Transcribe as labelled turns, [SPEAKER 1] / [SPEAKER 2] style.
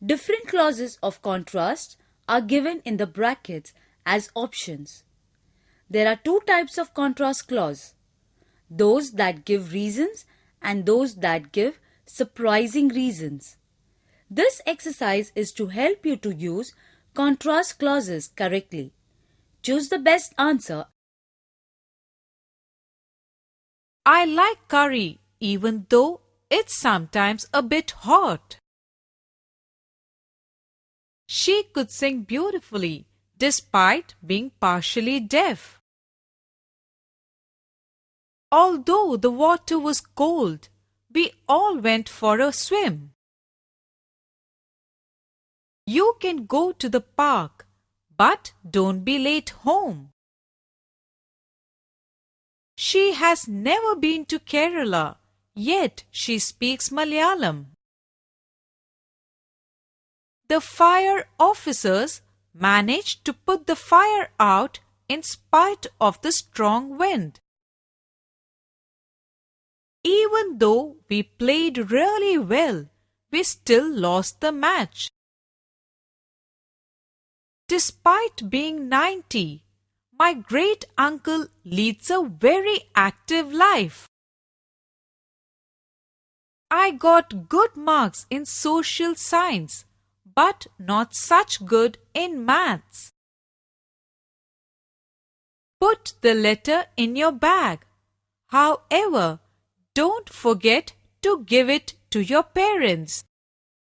[SPEAKER 1] Different clauses of contrast are given in the brackets as options. There are two types of contrast clause: those that give reasons and those that give surprising reasons. This exercise is to help you to use contrast clauses correctly. Choose the best answer.
[SPEAKER 2] I like curry even though it's sometimes a bit hot. She could sing beautifully despite being partially deaf. Although the water was cold, we all went for a swim. You can go to the park, but don't be late home. She has never been to Kerala, yet she speaks Malayalam. The fire officers managed to put the fire out in spite of the strong wind. Even though we played really well, we still lost the match. Despite being 90, my great-uncle leads a very active life. I got good marks in social science, but not such good in maths. Put the letter in your bag. However, don't forget to give it to your parents.